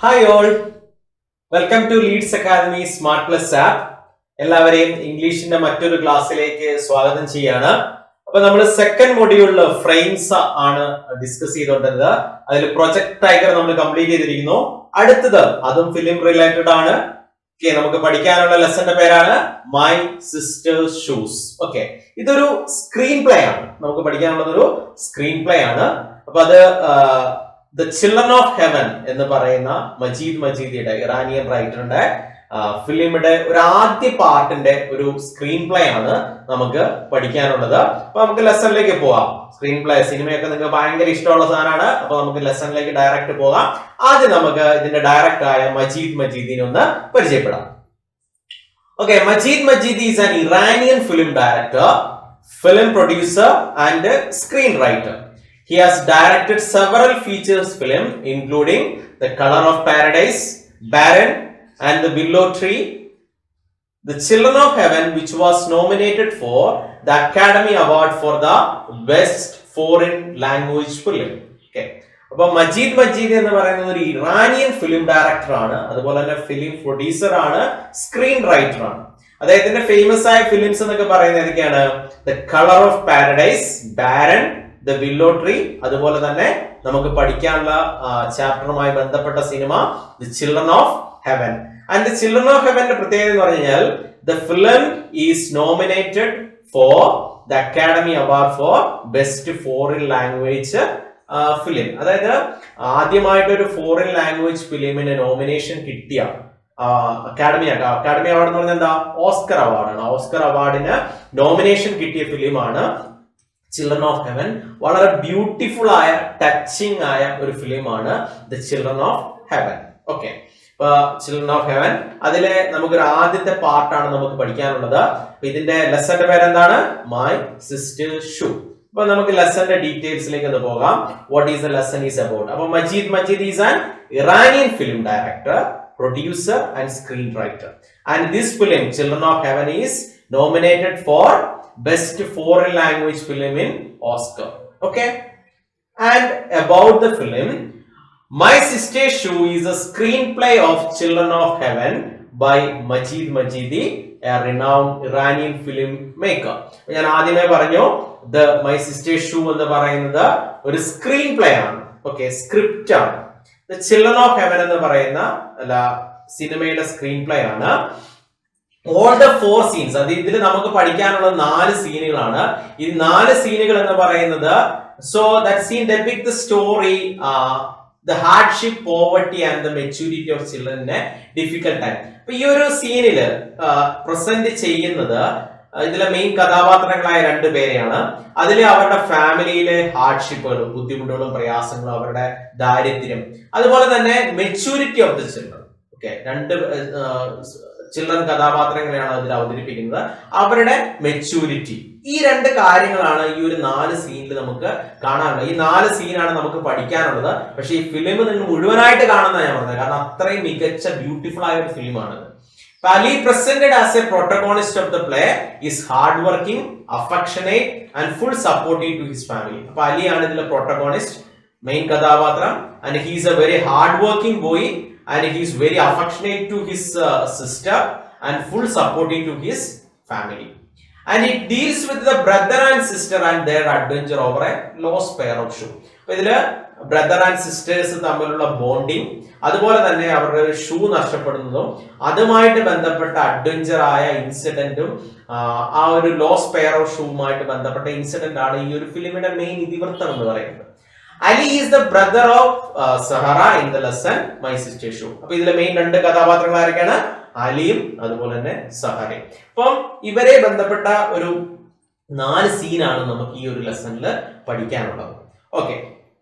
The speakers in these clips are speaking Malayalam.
Hi all, welcome to Leads Academy Smart Plus app. എല്ലാവരെയും ഇംഗ്ലീഷിന്റെ മറ്റൊരു ക്ലാസ്സിലേക്ക് സ്വാഗതം ചെയ്യാണ്. അപ്പൊ നമ്മൾ സെക്കൻഡ് മൊഡ്യൂളിൽ ഫ്രെയിംസ് ആണ് ഡിസ്കസ് ചെയ്തുകൊണ്ടിരുന്നത്. അതിൽ പ്രൊജക്ട് ടൈഗർ നമ്മൾ കംപ്ലീറ്റ് ചെയ്തിരിക്കുന്നു. അടുത്തത് അതും ഫിലിം റിലേറ്റഡ് ആണ്. നമുക്ക് പഠിക്കാനുള്ള ലെസന്റെ പേരാണ് മൈ സിസ്റ്റേഴ്സ് ഷൂസ്. ഓക്കെ, ഇതൊരു സ്ക്രീൻ പ്ലേ ആണ്. നമുക്ക് പഠിക്കാനുള്ളത് ഒരു സ്ക്രീൻ പ്ലേ ആണ്. അപ്പൊ അത് ദ ചിൽഡ്രൻ ഓഫ് ഹെവൻ എന്ന് പറയുന്ന മജീദ് മജീദിയുടെ ഇറാനിയൻ റൈറ്ററിന്റെ ഫിലിമിന്റെ ഒരു ആദ്യ പാർട്ടിന്റെ ഒരു സ്ക്രീൻ പ്ലേ ആണ് നമുക്ക് പഠിക്കാനുള്ളത്. അപ്പൊ നമുക്ക് ലെസണിലേക്ക് പോവാം. സ്ക്രീൻ പ്ലേ സിനിമയൊക്കെ നിങ്ങൾക്ക് ഭയങ്കര ഇഷ്ടമുള്ള സാധനമാണ്. അപ്പൊ നമുക്ക് ലെസണിലേക്ക് ഡയറക്റ്റ് പോകാം. ആദ്യം നമുക്ക് ഇതിന്റെ ഡയറക്ടർ ആയ മജീദ് മജീദിനെ ഒന്ന് പരിചയപ്പെടാം. Okay, Majeed മജീദി is an Iranian film director, film producer and screenwriter. He has directed several feature films including The Color of Paradise, Baron and The Willow Tree, The Children of Heaven, which was nominated for the Academy Award for the Best Foreign Language Film. Okay. അപ്പോൾ മജീദ് മജീദ് എന്ന് പറയുന്നത് ഒരു ഇറാനിയൻ ഫിലിം ഡയറക്ടർ ആണ്, അതുപോലെ തന്നെ ഫിലിം പ്രൊഡ്യൂസർ ആണ്, സ്ക്രീൻ റൈറ്റർ ആണ്. അദ്ദേഹത്തിന്റെ ഫേമസ് ആയ ഫിലിംസ് എന്നൊക്കെ പറയുന്നത് ഏതൊക്കെയാണ്? The colour of paradise, Baran, the willow tree, അതുപോലെ തന്നെ നമുക്ക് പഠിക്കാനുള്ള ചാപ്റ്ററുമായി ബന്ധപ്പെട്ട സിനിമ the children of heaven. And the children of ഹെവന്റെ പ്രത്യേകത എന്ന് പറഞ്ഞു കഴിഞ്ഞാൽ the film is nominated for the academy award for best foreign language film. അതായത് ആദ്യമായിട്ട് ഒരു ഫോറിൻ ലാംഗ്വേജ് ഫിലിമിന് നോമിനേഷൻ കിട്ടിയ അക്കാഡമി അവാർഡ് എന്ന് പറഞ്ഞാൽ എന്താ? ഓസ്കർ അവാർഡാണ്. ഓസ്കർ അവാർഡിന് നോമിനേഷൻ കിട്ടിയ ഫിലിമാണ് ചിൽഡ്രൻ ഓഫ് ഹെവൻ. വളരെ ബ്യൂട്ടിഫുൾ ആയ ടച്ചിങ് ആയ ഒരു ഫിലിമാണ് the Children of Heaven. Okay, ഇപ്പൊ ചിൽഡ്രൻ ഓഫ് ഹെവൻ അതിലെ നമുക്കൊരു ആദ്യത്തെ പാർട്ടാണ് നമുക്ക് പഠിക്കാനുള്ളത്. ഇതിന്റെ ലെസന്റെ പേരെന്താണ്? My sister's shoe. അപ്പൊ നമുക്ക് ലെസന്റെ ഡീറ്റെയിൽസിലേക്ക് ഒന്ന് പോകാം. What is the lesson is about? അപ്പൊ Majid Majid is an Iranian film director, producer and screenwriter, and this film Children of Heaven is nominated for best foreign language film in Oscar. Okay, and about the film, My Sister's Shoe is a screenplay of Children of Heaven by Majid Majidi, a renowned Iranian filmmaker. ഞാൻ ആദ്യമേ പറഞ്ഞു the My Sister's Shoe എന്ന് പറയുന്നത് ഒരു സ്ക്രീൻ പ്ലേ ആണ്. ഓക്കെ, സ്ക്രിപ്റ്റ് ആണ്. ദ ചിൽഡ്രൻ ഓഫ് ഹെവൻ എന്ന് പറയുന്ന സിനിമയുടെ സ്ക്രീൻ പ്ലേ ആണ്. ഓൾ ദ 4 സീൻസ്, അത് ഇതിൽ നമുക്ക് പഠിക്കാനുള്ള 4 സീനുകളാണ്. ഈ 4 സീനുകൾ എന്ന് പറയുന്നത് so that scene depict the story the hardship, poverty and the maturity of children in a difficult time. അപ്പൊ ഈ ഒരു സീനില് പ്രസന്റ് ചെയ്യുന്നത് ഇതിലെ മെയിൻ കഥാപാത്രങ്ങളായ 2 പേരെയാണ്. അതിൽ അവരുടെ ഫാമിലിയിലെ ഹാർഡ്ഷിപ്പുകളും ബുദ്ധിമുട്ടുകളും പ്രയാസങ്ങളും അവരുടെ ദാരിദ്ര്യം, അതുപോലെ തന്നെ maturity of the children. Okay, 2 children കഥാപാത്രങ്ങളെയാണ് അതിൽ അവതരിപ്പിക്കുന്നത്. അവരുടെ മെച്യൂരിറ്റി, ഈ 2 കാര്യങ്ങളാണ് ഈ ഒരു 4 സീനിൽ നമുക്ക് കാണാനുള്ളത്. ഈ 4 സീനാണ് നമുക്ക് പഠിക്കാനുള്ളത്. പക്ഷെ ഈ ഫിലിം നിങ്ങൾ മുഴുവനായിട്ട് കാണുന്ന ഞാൻ പറഞ്ഞത്, കാരണം അത്രയും മികച്ച ബ്യൂട്ടിഫുൾ ആയ ഒരു ഫിലിമാണ്. Ali presented as a protagonist of the play is hardworking, affectionate and full supportive to his family. അപ്പോൾ അലിയാണ് ഇതിലെ protagonist, മെയിൻ കഥാപാത്രം, and he is a very hardworking boy and he is very affectionate to his sister and full supportive to his family. And it deals with the brother and sister and their adventure over a lost pair of shoe. അപ്പോൾ ഇതില് ബ്രദർ ആൻഡ് സിസ്റ്റേഴ്സ് തമ്മിലുള്ള ബോണ്ടിങ്, അതുപോലെ തന്നെ അവരുടെ ഒരു ഷൂ നഷ്ടപ്പെടുന്നതും അതുമായിട്ട് ബന്ധപ്പെട്ട അഡ്വഞ്ചർ ആയ ഇൻസിഡന്റും ആ ഒരു ലോസ് പെയർ ഓഫ് ഷൂവുമായിട്ട് ബന്ധപ്പെട്ട ഇൻസിഡന്റ് ആണ് ഈ ഒരു ഫിലിമിന്റെ മെയിൻ ഇതിവൃത്തം എന്ന് പറയുന്നത്. Ali is the brother of Zahra in the lesson my sister shoe. അപ്പൊ ഇതിലെ മെയിൻ 2 കഥാപാത്രങ്ങൾ ആരൊക്കെയാണ്? അലിയും അതുപോലെ തന്നെ സഹറയും. അപ്പം ഇവരെ ബന്ധപ്പെട്ട ഒരു 4 സീനാണ് നമുക്ക് ഈ ഒരു ലെസണിൽ പഠിക്കാനുള്ളത്. ഓക്കെ,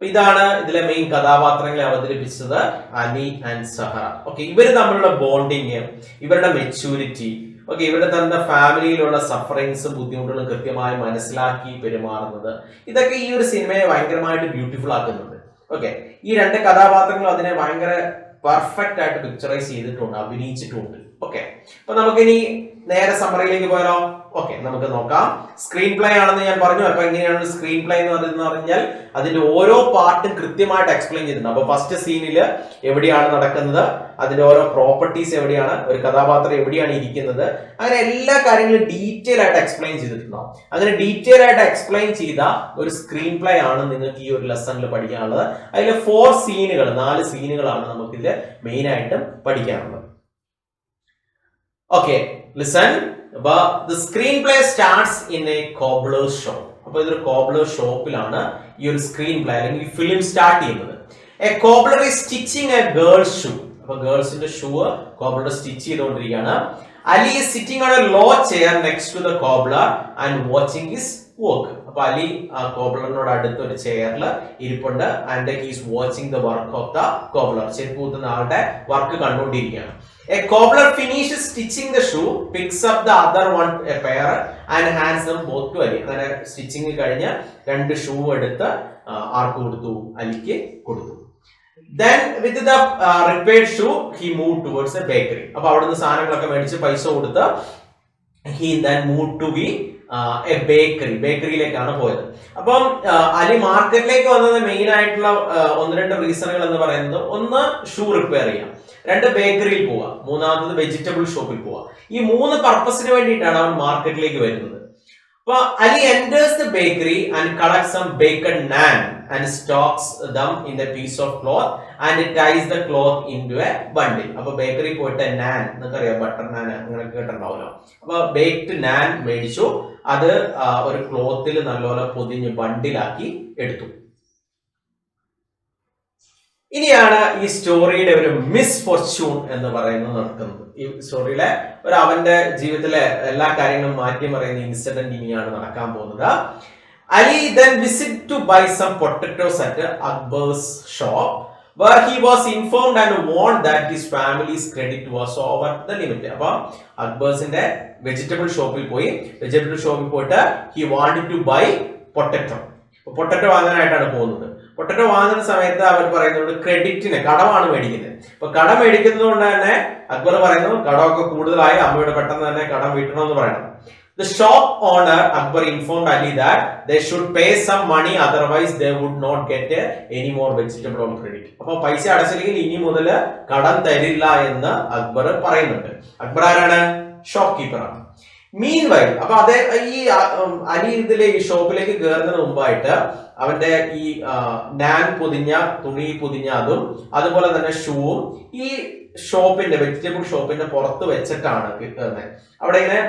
ഇതാണ് ഇതിലെ മെയിൻ കഥാപാത്രങ്ങളെ അവതരിപ്പിച്ചത് അലി ആൻഡ് സഹറ. ഓക്കെ, ഇവര് തമ്മിലുള്ള ബോണ്ടിങ്, ഇവരുടെ മെച്യൂരിറ്റി, ഓക്കെ, ഇവരുടെ തന്നെ ഫാമിലിയിലുള്ള സഫറിങ്സും ബുദ്ധിമുട്ടുകളും കൃത്യമായി മനസ്സിലാക്കി പെരുമാറുന്നത്, ഇതൊക്കെ ഈ ഒരു സിനിമയെ ഭയങ്കരമായിട്ട് ബ്യൂട്ടിഫുൾ ആക്കുന്നുണ്ട്. ഓക്കെ, ഈ 2 കഥാപാത്രങ്ങളും അതിനെ ഭയങ്കര പെർഫെക്റ്റ് ആയിട്ട് പിക്ചറൈസ് ചെയ്തിട്ടുണ്ട്, അഭിനയിച്ചിട്ടുണ്ട്. ഓക്കെ, അപ്പൊ നമുക്കിനി നേരെ സമ്മറിയിലേക്ക് പോയാലോ? ഓക്കെ, നമുക്ക് നോക്കാം. സ്ക്രീൻ പ്ലേ ആണെന്ന് ഞാൻ പറഞ്ഞു. അപ്പൊ എങ്ങനെയാണ് സ്ക്രീൻ പ്ലേ എന്ന് പറഞ്ഞാൽ അതിന്റെ ഓരോ പാർട്ടും കൃത്യമായിട്ട് എക്സ്പ്ലെയിൻ ചെയ്തിട്ടുണ്ട്. അപ്പൊ ഫസ്റ്റ് സീനിൽ എവിടെയാണ് നടക്കുന്നത്, അതിന്റെ ഓരോ പ്രോപ്പർട്ടീസ് എവിടെയാണ്, ഒരു കഥാപാത്രം എവിടെയാണ് ഇരിക്കുന്നത്, അങ്ങനെ എല്ലാ കാര്യങ്ങളും ഡീറ്റെയിൽ ആയിട്ട് എക്സ്പ്ലെയിൻ ചെയ്തിട്ടുണ്ടാവും. അങ്ങനെ ഡീറ്റെയിൽ ആയിട്ട് എക്സ്പ്ലെയിൻ ചെയ്ത ഒരു സ്ക്രീൻ പ്ലേ ആണ് നിങ്ങൾക്ക് ഈ ഒരു ലെസണിൽ പഠിക്കാനുള്ളത്. അതിൽ 4 സീനുകളാണ് നമുക്കിത് മെയിൻ ആയിട്ടും പഠിക്കാനുള്ളത്. Okay, listen. അപ്പൊ the screenplay starts in a cobbler's shop. അപ്പൊ ഇതൊരു കോബ്ലേഴ്സ് ഷോപ്പിലാണ് ഈ ഒരു സ്ക്രീൻ പ്ലേ അല്ലെങ്കിൽ ഫിലിം സ്റ്റാർട്ട് ചെയ്യുന്നത്. A cobbler is stitching a girl's shoe. അപ്പൊ ഗേൾസിന്റെ ഷൂ കോബ്ലർ സ്റ്റിച്ച് ചെയ്തുകൊണ്ടിരിക്കുകയാണ്. Ali is sitting on a low chair next to the cobbler and watching his work. അപ്പൊ അലി ആ കോബ്ലറിനോട് അടുത്ത ഒരു ചെയറിൽ ഇരിപ്പുണ്ട്. And he's watching the work of the cobbler. ചെരുപ്പ് കുത്തുന്ന ആളുടെ വർക്ക് കണ്ടുകൊണ്ടിരിക്കുകയാണ്. A cobbler finishes stitching the shoe, picks up the other one a pair and hands them both to Ali. അങ്ങനെ സ്റ്റിച്ചിങ് കഴിഞ്ഞ് 2 ഷൂ എടുത്ത് ആർക്ക് കൊടുത്തു? അലിക്ക് കൊടുത്തു. Then with the repaired shoe he moved towards a bakery. അപ്പൊ അവിടുന്ന് സാധനങ്ങളൊക്കെ മേടിച്ച് പൈസ കൊടുത്ത് he then moved to be a bakery. ബേക്കറിയിലേക്കാണ് പോയത്. അപ്പം അലി മാർക്കറ്റിലേക്ക് വന്നത് മെയിൻ ആയിട്ടുള്ള 1-2 റീസണുകൾ എന്ന് പറയുന്നത്, ഒന്ന് ഷൂ റിപ്പയർ ചെയ്യാം, 2 ബേക്കറിയിൽ പോവുക, 3ാമത്തത് വെജിറ്റബിൾ ഷോപ്പിൽ പോവുക. ഈ 3 പർപ്പസിന് വേണ്ടിയിട്ടാണ് അവൻ മാർക്കറ്റിലേക്ക് വരുന്നത്. അപ്പൊ Ali enters the bakery and collects some baked naan and stocks them in a piece of cloth and ties the cloth into a bundle. അപ്പൊ ബേക്കറി പോയിട്ട് നാൻ, നിങ്ങൾക്കറിയാം ബട്ടർ നാൻ അങ്ങനെ കേട്ടിട്ടുണ്ടാവല്ലോ. അപ്പൊ ബേക്ക്ഡ് നാൻ മേടിച്ചു, അത് ഒരു ക്ലോത്തിൽ നല്ലപോലെ പൊതിഞ്ഞ് ബണ്ടിലാക്കി എടുത്തു. ഇനിയാണ് ഈ സ്റ്റോറിയുടെ ഒരു മിസ്ഫോർച്യൂൺ എന്ന് പറയുന്നത് നടക്കുന്നത്. ഈ സ്റ്റോറിയിലെ അവന്റെ ജീവിതത്തിലെ എല്ലാ കാര്യങ്ങളും മാറ്റിമറിയുന്ന ഇൻസിഡന്റ് ഇനിയാണ് നടക്കാൻ പോകുന്നത്. Ali then visit to buy some potatoes at Akbar's shop where he was informed and warned that his family's credit was over the limit. അപ്പൊ അക്ബേഴ്സിന്റെ വെജിറ്റബിൾ ഷോപ്പിൽ പോയിട്ട് he wanted to buy potato വാങ്ങാനായിട്ടാണ് പോകുന്നത്. പൊട്ടറ്റോ വാങ്ങുന്ന സമയത്ത് അവർ പറയുന്നത് ക്രെഡിറ്റിന്, കടമാണ് മേടിക്കുന്നത്. അപ്പൊ കടം മേടിക്കുന്നത് കൊണ്ട് തന്നെ അക്ബർ പറയുന്നു കടമൊക്കെ കൂടുതലായി, അമ്മയോട് പെട്ടെന്ന് തന്നെ കടം വീട്ടണമെന്ന് പറയണം. The shop owner Akbar informed Ali that they should pay some money, otherwise they would not get any more vegetable on credit. അപ്പൊ പൈസ അടച്ചില്ലെങ്കിൽ ഇനി മുതൽ കടം തരില്ല എന്ന് അക്ബർ പറയുന്നുണ്ട്. അക്ബർ ആരാണ്? ഷോപ്പ് കീപ്പറാണ്. മീൻവൈൽ അപ്പൊ അതേ ഈ അലി ഇതിലെ ഈ ഷോപ്പിലേക്ക് കയറുന്നതിന് മുമ്പായിട്ട് അവന്റെ ഈ നാൻ പൊതിഞ്ഞ തുണി പൊതിഞ്ഞ അതും അതുപോലെ തന്നെ ഷൂവും ഈ ഷോപ്പിന്റെ വെജിറ്റബിൾ ഷോപ്പിന്റെ പുറത്ത് വെച്ചിട്ടാണ് കിട്ടുന്നത്. അവിടെ ഇങ്ങനെ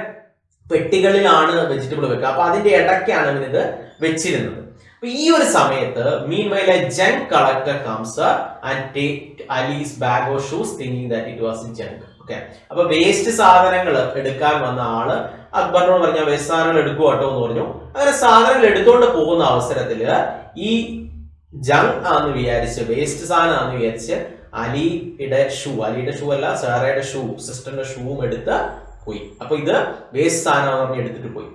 പെട്ടികളിലാണ് വെജിറ്റബിൾ വെക്കുക. അപ്പൊ അതിന്റെ ഇടയ്ക്കാണ് ഇവനിത് വെച്ചിരുന്നത്. അപ്പൊ ഈ ഒരു സമയത്ത് meanwhile a junk collector comes and take Ali's bag of shoes thinking that it was junk. അപ്പൊ വേസ്റ്റ് സാധനങ്ങൾ എടുക്കാൻ വന്ന ആള് അക്ബറിനോട് പറഞ്ഞ വേസ്റ്റ് സാധനങ്ങൾ എടുക്കുക കേട്ടോ എന്ന് പറഞ്ഞു. അങ്ങനെ സാധനങ്ങൾ എടുത്തുകൊണ്ട് പോകുന്ന അവസരത്തില് ഈ ജങ്ക് ആണെന്ന് വിചാരിച്ച്, വേസ്റ്റ് സാധനം ആണെന്ന് വിചാരിച്ച് അലിയുടെ ഷൂ അല്ല സാറയുടെ ഷൂ, സിസ്റ്ററിന്റെ ഷൂവും എടുത്ത് പോയി. അപ്പൊ ഇത് വേസ്റ്റ് സാധനം പറഞ്ഞ് എടുത്തിട്ട് പോയി.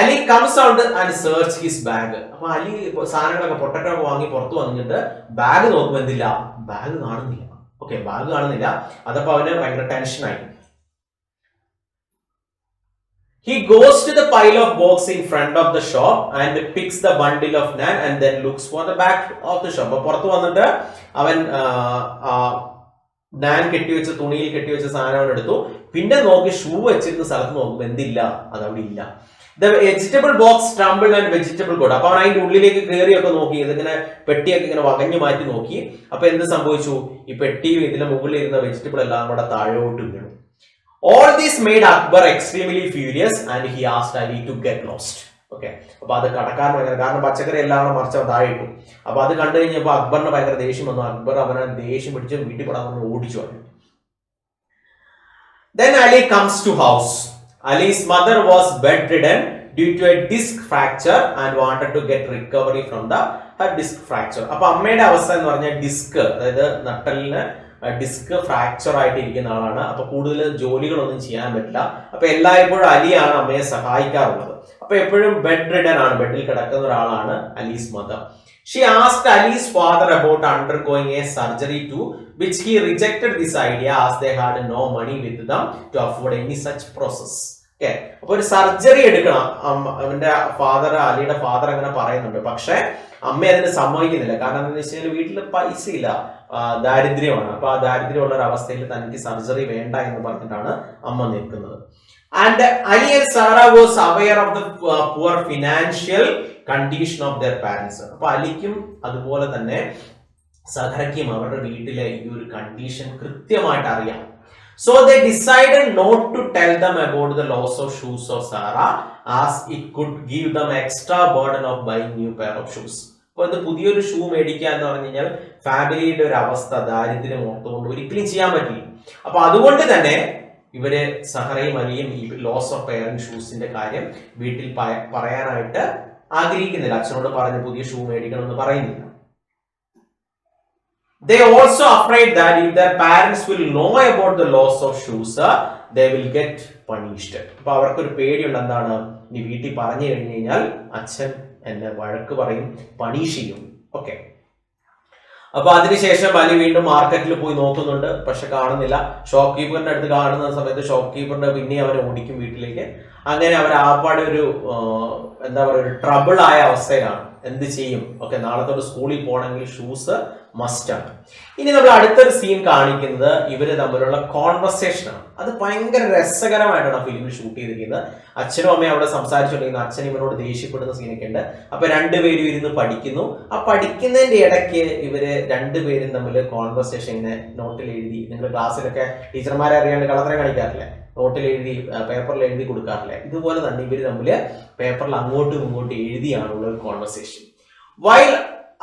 Ali comes out and search his bag. അപ്പൊ അലി സാധനങ്ങളൊക്കെ പൊട്ടറ്റോ ഒക്കെ വാങ്ങി പുറത്ത് വന്നിട്ട് ബാഗ് നോക്കുമ്പോൾ എന്തില്ല, ബാഗ് കാണുന്നില്ല. ബാഗ് കാണുന്നില്ല. അതപ്പോ അവന് ഭയങ്കര ടെൻഷനായി. He goes to the pile of box in front of the shop and picks the bundle of naan and then looks for the back of the shop. പുറത്ത് വന്നിട്ട് അവൻ നാൻ കെട്ടിവെച്ച തുണിയിൽ കെട്ടിവെച്ച സാധനം എടുത്തു. പിന്നെ നോക്കി ഷൂ വെച്ചിരുന്ന സ്ഥലത്ത് നോക്കുമ്പോൾ എന്തില്ല, അതവിടെ ഇല്ല. The vegetable box stumbled and vegetable got. അപ്പൊ അവൻ അതിന്റെ ഉള്ളിലേക്ക് കയറിയൊക്കെ നോക്കി, ഇതിങ്ങനെ പെട്ടിയൊക്കെ ഇങ്ങനെ വകഞ്ഞു മാറ്റി നോക്കി. അപ്പൊ എന്ത് സംഭവിച്ചു? ഈ പെട്ടിയും ഇതിന്റെ മുകളിൽ ഇരുന്ന വെജിറ്റബിൾ എല്ലാം കൂടെ താഴോട്ട് വീണു. All this made Akbar extremely furious and he asked Ali to get lost. അപ്പൊ അത് കടക്കാൻ ഭയങ്കര, കാരണം പച്ചക്കറി എല്ലാം മറിച്ച് താഴെ ഇട്ടു. അപ്പൊ അത് കണ്ടു കഴിഞ്ഞപ്പോ അക്ബറിന് ഭയങ്കര ദേഷ്യം വന്നു. അക്ബർ അവനെ ദേഷ്യം പിടിച്ച് വീട്ടിൽ പോടാൻ ഓടിച്ചു വന്നു. Then Ali comes to house. Ali's mother was bedridden due to a disc fracture and wanted to get recovery from her disc fracture. അപ്പൊ അമ്മയുടെ അവസ്ഥ എന്ന് പറഞ്ഞാൽ ഡിസ്ക്, അതായത് നട്ടലിന് ഡിസ്ക് ഫ്രാക്ചർ ആയിട്ട് ഇരിക്കുന്ന ആളാണ്. അപ്പൊ കൂടുതൽ ജോലികളൊന്നും ചെയ്യാൻ പറ്റില്ല. അപ്പൊ എല്ലായ്പ്പോഴും അലിയാണ് അമ്മയെ സഹായിക്കാറുള്ളത്. അപ്പൊ എപ്പോഴും ബെഡ് റിഡൻ ആണ്, ബെഡിൽ കിടക്കുന്ന ഒരാളാണ് Ali's mother. She asked Ali's father about undergoing a surgery too, which he rejected this idea as they had no money with them to afford any such process. Okay, അപ്പൊ ഒരു സർജറി എടുക്കണം. അവന്റെ ഫാദർ, അലിയുടെ ഫാദർ അങ്ങനെ പറയുന്നുണ്ട്. പക്ഷെ അമ്മ അതിന് സമ്മതിക്കുന്നില്ല. കാരണം എന്താണെന്ന് വെച്ച് കഴിഞ്ഞാൽ വീട്ടിൽ പൈസ ഇല്ല, ദാരിദ്ര്യമാണ്. അപ്പൊ ആ ദാരിദ്ര്യമുള്ള ഒരു അവസ്ഥയിൽ തനിക്ക് സർജറി വേണ്ട എന്ന് പറഞ്ഞിട്ടാണ് അമ്മ നിൽക്കുന്നത്. And Ali and Sarah was aware of the poor financial condition of their parents. അപ്പൊ അലിക്കും അതുപോലെ തന്നെ സഹറയ്ക്കും അവരുടെ വീട്ടിലെ ഈ ഒരു കണ്ടീഷൻ കൃത്യമായിട്ട് അറിയാം. So they decided not to tell them about the loss of shoes of Sarah, as it could give them extra burden of buying new pair of shoes. അപ്പൊ ഇത് പുതിയൊരു ഷൂ മേടിക്കുക എന്ന് പറഞ്ഞു കഴിഞ്ഞാൽ ഫാമിലിയുടെ ഒരു അവസ്ഥ, ദാരിദ്ര്യം ഓർത്തുകൊണ്ട് ഒരിക്കലും ചെയ്യാൻ പറ്റില്ല. അപ്പൊ അതുകൊണ്ട് തന്നെ ഇവര് സഹറയും അലിയും ഈ ലോസ് ഓഫ് പെയറിംഗ് ഷൂസിന്റെ കാര്യം വീട്ടിൽ പറയാനായിട്ട് ആഗ്രഹിക്കുന്നില്ല. അച്ഛനോട് പറഞ്ഞ് പുതിയ ഷൂ മേടിക്കണം എന്ന് പറയുന്നില്ല. They also afraid that if their parents will know about the loss of shoes, they will get punished. അപ്പൊ അവർക്കൊരു പേടിയുണ്ട്. എന്താണ്? ഇനി വീട്ടിൽ പറഞ്ഞു കഴിഞ്ഞു കഴിഞ്ഞാൽ അച്ഛൻ എന്നെ വഴക്ക് പറയും, പണിഷ് ചെയ്യും. ഓക്കെ, അപ്പൊ അതിനുശേഷം അലി വീണ്ടും മാർക്കറ്റിൽ പോയി നോക്കുന്നുണ്ട്, പക്ഷെ കാണുന്നില്ല. ഷോപ്പ് കീപ്പറിന്റെ അടുത്ത് കാണുന്ന സമയത്ത് ഷോപ്പ് കീപ്പറിന്റെ പിന്നെ അവരെ ഓടിക്കും വീട്ടിലേക്ക്. അങ്ങനെ അവർ ആപ്പാടെ ഒരു എന്താ പറയുക, ഒരു ട്രബിൾ ആയ അവസ്ഥയിലാണ്. എന്ത് ചെയ്യും? ഓക്കെ, നാളത്തോട് സ്കൂളിൽ പോകണമെങ്കിൽ ഷൂസ് മസ്റ്റ് ആണ്. ഇനി നമ്മൾ അടുത്തൊരു സീൻ കാണിക്കുന്നത് ഇവര് തമ്മിലുള്ള കോൺവെർസേഷൻ ആണ്. അത് ഭയങ്കര രസകരമായിട്ടാണ് ഫിലിമിൽ ഷൂട്ട് ചെയ്തിരിക്കുന്നത്. അച്ഛനും അമ്മയും അവിടെ സംസാരിച്ചുകൊണ്ടിരിക്കുന്നു. അച്ഛൻ ഇവരോട് ദേഷ്യപ്പെടുന്ന സീനൊക്കെ ഉണ്ട്. അപ്പൊ രണ്ടുപേരും ഇരുന്ന് പഠിക്കുന്നു. ആ പഠിക്കുന്നതിന്റെ ഇടയ്ക്ക് ഇവര് രണ്ടുപേരും തമ്മിൽ കോൺവെർസേഷൻ ഇങ്ങനെ നോട്ടിൽ എഴുതി, നിങ്ങൾ ക്ലാസ്സിലൊക്കെ ടീച്ചർമാരെ അറിയാണ്ട് കളത്തരം കാണിക്കാറില്ലേ, നോട്ടിൽ എഴുതി പേപ്പറിൽ എഴുതി കൊടുക്കാറില്ലേ, ഇതുപോലെ തന്നെ ഇവര് തമ്മിൽ പേപ്പറിൽ അങ്ങോട്ടും ഇങ്ങോട്ടും എഴുതിയാണുള്ള ഒരു conversation. While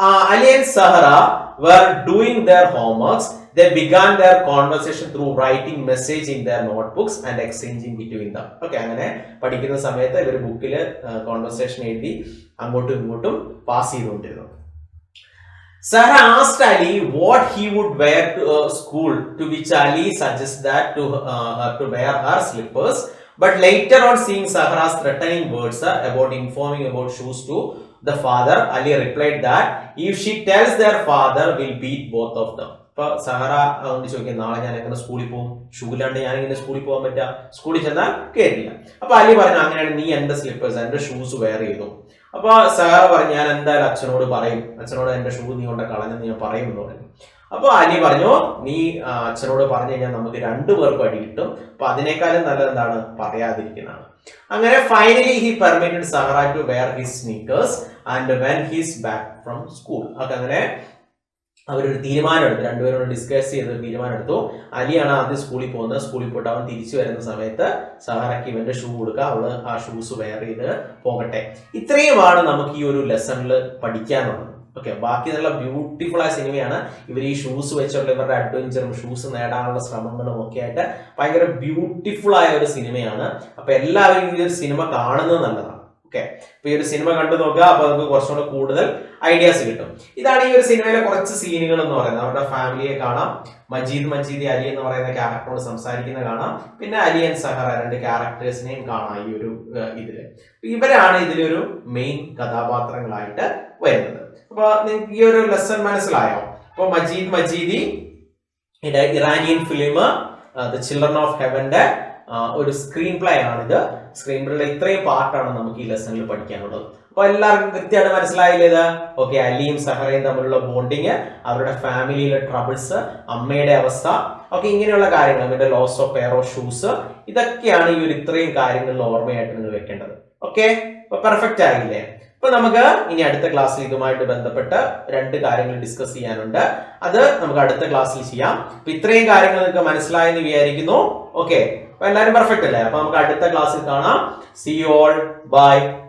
Ali and Sahara were doing their homeworks, they began their conversation through writing message in their notebooks and exchanging between them. Okay, അങ്ങനെ പഠിക്കുന്ന സമയത്ത് ഇവർ ബുക്കിൽ കോൺവെർസേഷൻ എഴുതി അങ്ങോട്ടും ഇങ്ങോട്ടും പാസ് ചെയ്തുകൊണ്ടിരുന്നു. Sarah asked Ali what he would wear to school, to which Ali suggests that to her to wear her slippers. But later on, seeing Sahara's threatening words about informing about shoes to the father, Ali replied that if she tells their father, will beat both of them. ഇപ്പൊ സഹറ ചോദിക്കും, നാളെ ഞാൻ എങ്ങനെ സ്കൂളിൽ പോകും, ഷൂ ഇല്ലാണ്ട് ഞാൻ എങ്ങനെ സ്കൂളിൽ പോകാൻ പറ്റുക, സ്കൂളിൽ ചെന്നാൽ കേട്ടില്ല. അപ്പൊ അലി പറഞ്ഞു, അങ്ങനെയാണ് നീ എന്റെ സ്ലിപ്പേഴ്സ്, എന്റെ ഷൂസ് വെയർ ചെയ്തു. അപ്പൊ സഹറ പറഞ്ഞു, ഞാൻ എന്തായാലും അച്ഛനോട് പറയും, അച്ഛനോട് എന്റെ ഷൂ നീ കൊണ്ട് കളഞ്ഞെന്ന് ഞാൻ പറയും എന്ന് പറഞ്ഞു. അപ്പൊ അലി പറഞ്ഞു, നീ അച്ഛനോട് പറഞ്ഞു കഴിഞ്ഞാൽ നമുക്ക് രണ്ടുപേർക്കും അടി കിട്ടും, അപ്പൊ അതിനേക്കാളും നല്ലത് എന്താണ്, പറയാതിരിക്കുന്നതാണ്. അങ്ങനെ finally he permitted Sahara to wear his sneakers and when his back from school. ഒക്കെ അങ്ങനെ അവരൊരു തീരുമാനം എടുത്തു, രണ്ടുപേരോട് ഡിസ്കസ് ചെയ്ത് തീരുമാനം എടുത്തു. അലിയാണ് ആദ്യം സ്കൂളിൽ പോകുന്നത്. സ്കൂളിൽ പോയിട്ട് അവൻ തിരിച്ചു വരുന്ന സമയത്ത് സഹറയ്ക്ക് ഇവന്റെ ഷൂ കൊടുക്കുക, അവള് ആ ഷൂസ് വെയർ ചെയ്ത് പോകട്ടെ. ഇത്രയുമാണ് നമുക്ക് ഈ ഒരു ലെസണിൽ പഠിക്കാനുള്ളത്. ഓക്കെ, ബാക്കി നല്ല ബ്യൂട്ടിഫുൾ ആയ സിനിമയാണ്. ഇവർ ഈ ഷൂസ് വെച്ചുള്ള ഇവരുടെ അഡ്വഞ്ചറും ഷൂസ് നേടാനുള്ള ശ്രമങ്ങളും ഒക്കെ ആയിട്ട് ഭയങ്കര ബ്യൂട്ടിഫുൾ ആയ ഒരു സിനിമയാണ്. അപ്പൊ എല്ലാവരും ഈ ഒരു സിനിമ കാണുന്നത് നല്ലതാണ്. ഓക്കെ, അപ്പൊ ഈ ഒരു സിനിമ കണ്ടു നോക്കുക, അപ്പൊ നമുക്ക് കുറച്ചുകൂടെ കൂടുതൽ ഐഡിയാസ് കിട്ടും. ഇതാണ് ഈ ഒരു സിനിമയിലെ കുറച്ച് സീനുകൾ എന്ന് പറയുന്നത്. അവരുടെ ഫാമിലിയെ കാണാം, മജീദ് അലി എന്ന് പറയുന്ന ക്യാരക്ടറോട് സംസാരിക്കുന്ന കാണാം, പിന്നെ അലി ആൻഡ് സഹറ രണ്ട് ക്യാരക്ടേഴ്സിനെയും കാണാം ഈ ഒരു ഇതില്. ഇവരാണ് ഇതിലൊരു മെയിൻ കഥാപാത്രങ്ങളായിട്ട് വരുന്നത്. അപ്പൊ നിങ്ങൾക്ക് ഈ ഒരു ലെസൺ മനസ്സിലായോ? അപ്പൊ Majidi Iranian film the Children of ഹെവന്റെ ഒരു സ്ക്രീൻ പ്ലേ ആണിത്. സ്ക്രീൻ പ്ലേയുടെ ഇത്രയും പാർട്ടാണ് നമുക്ക് ഈ ലെസണിൽ പഠിക്കാനുള്ളത്. അപ്പൊ എല്ലാവർക്കും കൃത്യമായിട്ട് മനസ്സിലായില്ലേ ഇത്? ഓക്കെ, അലിയും സഹറയും തമ്മിലുള്ള ബോണ്ടിങ്, അവരുടെ ഫാമിലിയിലെ ട്രബിൾസ്, അമ്മയുടെ അവസ്ഥ, ഓക്കെ, ഇങ്ങനെയുള്ള കാര്യങ്ങൾ, അവരുടെ loss of pair of shoes, ഇതൊക്കെയാണ് ഈ ഒരു ഇത്രയും കാര്യങ്ങളിൽ ഓർമ്മയായിട്ട് നിങ്ങൾ വെക്കേണ്ടത്. ഓക്കെ, അപ്പൊ പെർഫെക്റ്റ് ആയില്ലേ? അപ്പൊ നമുക്ക് ഇനി അടുത്ത ക്ലാസ്സിൽ ഇതുമായിട്ട് ബന്ധപ്പെട്ട് രണ്ട് കാര്യങ്ങൾ ഡിസ്കസ് ചെയ്യാനുണ്ട്. അത് നമുക്ക് അടുത്ത ക്ലാസ്സിൽ ചെയ്യാം. അപ്പൊ ഇത്രയും കാര്യങ്ങൾ നിങ്ങൾക്ക് മനസ്സിലായെന്ന് വിചാരിക്കുന്നു. ഓക്കെ, അപ്പൊ എല്ലാവരും പെർഫെക്റ്റ് അല്ലേ? അപ്പൊ നമുക്ക് അടുത്ത ക്ലാസ്സിൽ കാണാം. See you all. Bye.